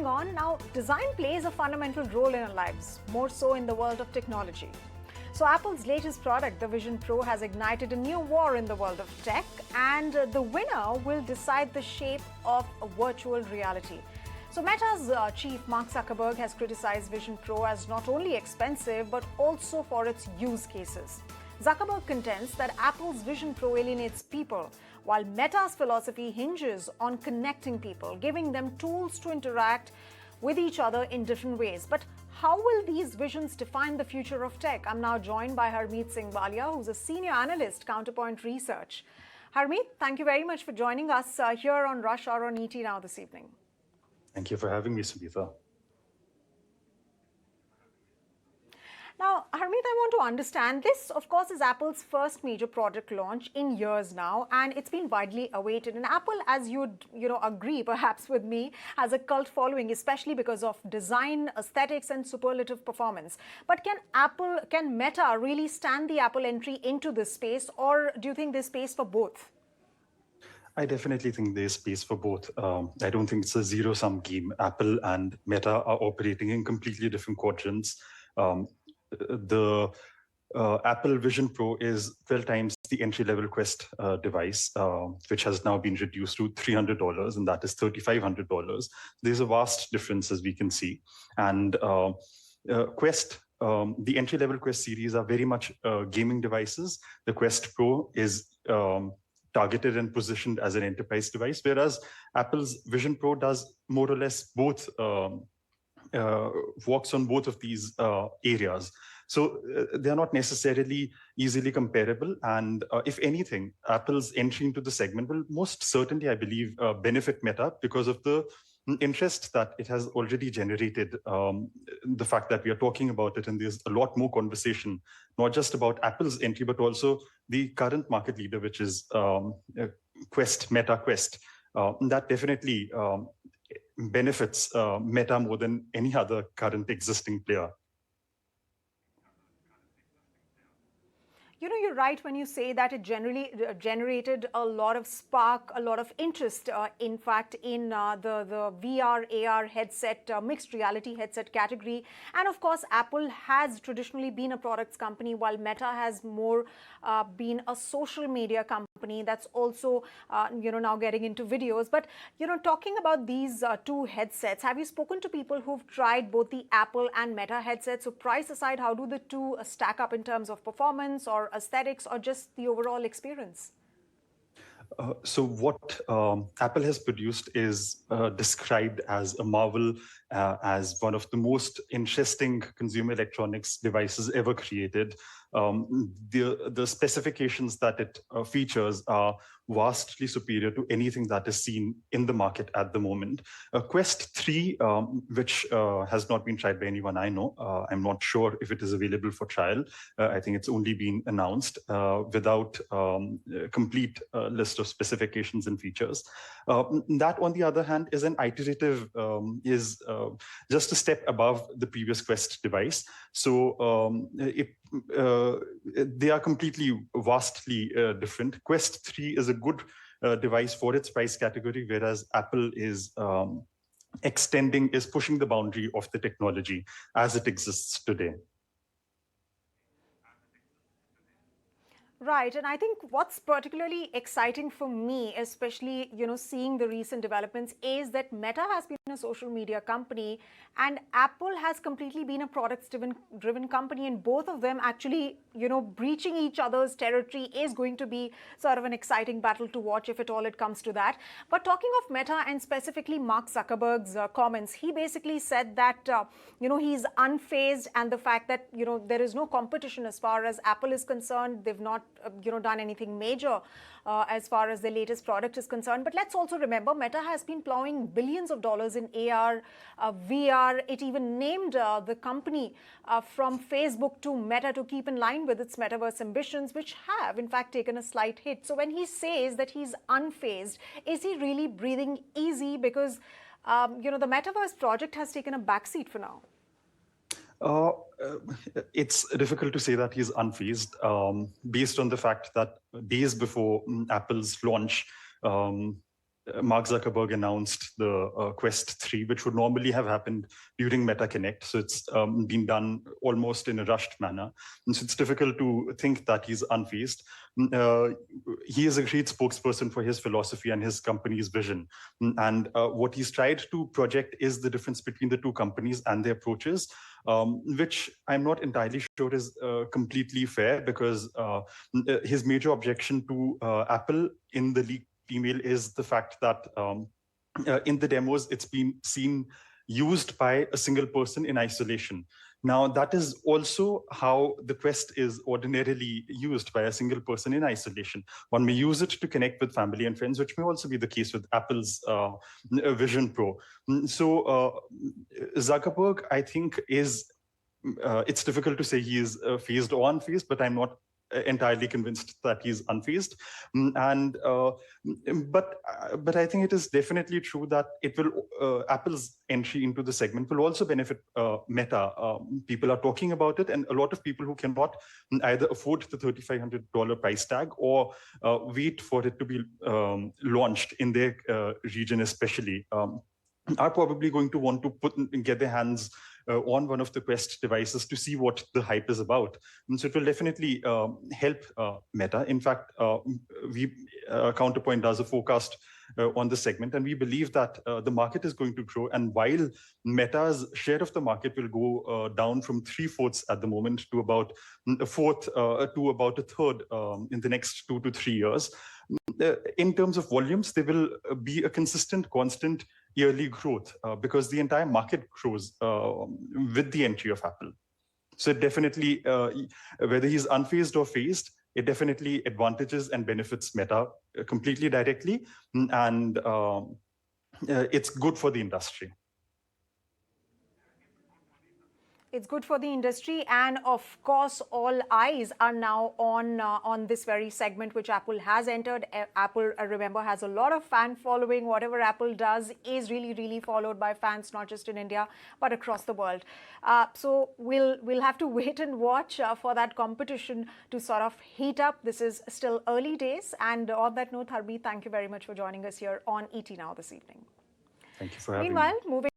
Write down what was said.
moving on, now design plays a fundamental role in our lives, more so in the world of technology. So Apple's latest product, the Vision Pro, has ignited a new war in the world of tech, and the winner will decide the shape of a virtual reality. So Meta's chief, Mark Zuckerberg, has criticized Vision Pro as not only expensive, but also for its use cases. Zuckerberg contends that Apple's Vision Pro alienates people, while Meta's philosophy hinges on connecting people, giving them tools to interact with each other in different ways. But how will these visions define the future of tech? I'm now joined by Harmeet Singh Walia, who's a senior analyst, Counterpoint Research. Harmeet, thank you very much for joining us here on Rush or on ET Now this evening. Thank you for having me, Sumita. Now, Harmeet, I want to understand this, of course, is Apple's first major product launch in years now, and it's been widely awaited. And Apple, as you'd agree perhaps with me, has a cult following, especially because of design, aesthetics, and superlative performance. But can Meta really stand the Apple entry into this space, or do you think there's space for both? I definitely think there's space for both. I don't think it's a zero-sum game. Apple and Meta are operating in completely different quadrants. The Apple Vision Pro is 12 times the entry-level Quest device, which has now been reduced to $300, and that is $3,500. There's a vast difference, as we can see. And Quest, the entry-level Quest series are very much gaming devices. The Quest Pro is targeted and positioned as an enterprise device, whereas Apple's Vision Pro does more or less both, works on both of these areas. So they are not necessarily easily comparable. And if anything, Apple's entry into the segment will most certainly, I believe, benefit Meta because of the interest that it has already generated, the fact that we are talking about it, and there's a lot more conversation, not just about Apple's entry, but also the current market leader, which is Quest, Meta Quest. That definitely benefits Meta more than any other current existing player. You know, you're right when you say that it generally generated a lot of spark, a lot of interest, in fact, in the VR, AR headset, mixed reality headset category. And of course, Apple has traditionally been a products company, while Meta has more been a social media company that's also, now getting into videos. But, talking about these two headsets, have you spoken to people who've tried both the Apple and Meta headsets? So price aside, how do the two stack up in terms of performance or aesthetics or just the overall experience? So what Apple has produced is described as a marvel, as one of the most interesting consumer electronics devices ever created. The specifications that it features are vastly superior to anything that is seen in the market at the moment. Quest 3, which has not been tried by anyone I know. I'm not sure if it is available for trial. I think it's only been announced without a complete list of specifications and features. That, on the other hand, is an iterative, is just a step above the previous Quest device. So they are completely vastly different. Quest 3 is a good device for its price category, whereas Apple is pushing the boundary of the technology as it exists today. Right, and I think what's particularly exciting for me, especially seeing the recent developments, is that Meta has been a social media company and Apple has completely been a products-driven company, and both of them actually breaching each other's territory is going to be sort of an exciting battle to watch, if at all it comes to that. But talking of Meta and specifically Mark Zuckerberg's comments, he basically said that he's unfazed, and the fact that there is no competition as far as Apple is concerned. They've not done anything major as far as the latest product is concerned. But let's also remember, Meta has been plowing billions of dollars in AR, VR. It even named the company from Facebook to Meta to keep in line with its metaverse ambitions, which have in fact taken a slight hit. So when he says that he's unfazed, is he really breathing easy? Because the metaverse project has taken a backseat for now. It's difficult to say that he's unfazed, based on the fact that days before Apple's launch, Mark Zuckerberg announced the Quest 3, which would normally have happened during Meta Connect. So it's been done almost in a rushed manner. And so it's difficult to think that he's unfazed. He is a great spokesperson for his philosophy and his company's vision. And what he's tried to project is the difference between the two companies and their approaches, which I'm not entirely sure is completely fair, because his major objection to Apple in the leaked email is the fact that in the demos, it's been seen used by a single person in isolation. Now, that is also how the Quest is ordinarily used, by a single person in isolation. One may use it to connect with family and friends, which may also be the case with Apple's Vision Pro. So Zuckerberg, I think, is, it's difficult to say he is phased or unfazed, but I'm not entirely convinced that he's unfazed. But I think it is definitely true that it will Apple's entry into the segment will also benefit Meta. People are talking about it, and a lot of people who cannot either afford the $3,500 price tag or wait for it to be launched in their region, especially, are probably going to want to get their hands on one of the Quest devices to see what the hype is about. And so it will definitely help Meta. In fact, Counterpoint does a forecast on the segment, and we believe that the market is going to grow. And while Meta's share of the market will go down from 3/4 at the moment to about a fourth to about a third in the next 2 to 3 years, in terms of volumes, there will be a consistent, constant yearly growth because the entire market grows with the entry of Apple. So it definitely, whether he's unfazed or phased, it definitely advantages and benefits Meta completely directly, and it's good for the industry. It's good for the industry, and of course, all eyes are now on this very segment which Apple has entered. Apple, remember, has a lot of fan following. Whatever Apple does is really, really followed by fans, not just in India but across the world. So we'll have to wait and watch for that competition to sort of heat up. This is still early days, and on that note, Harmeet, thank you very much for joining us here on ET Now this evening. Thank you for having me. Meanwhile, moving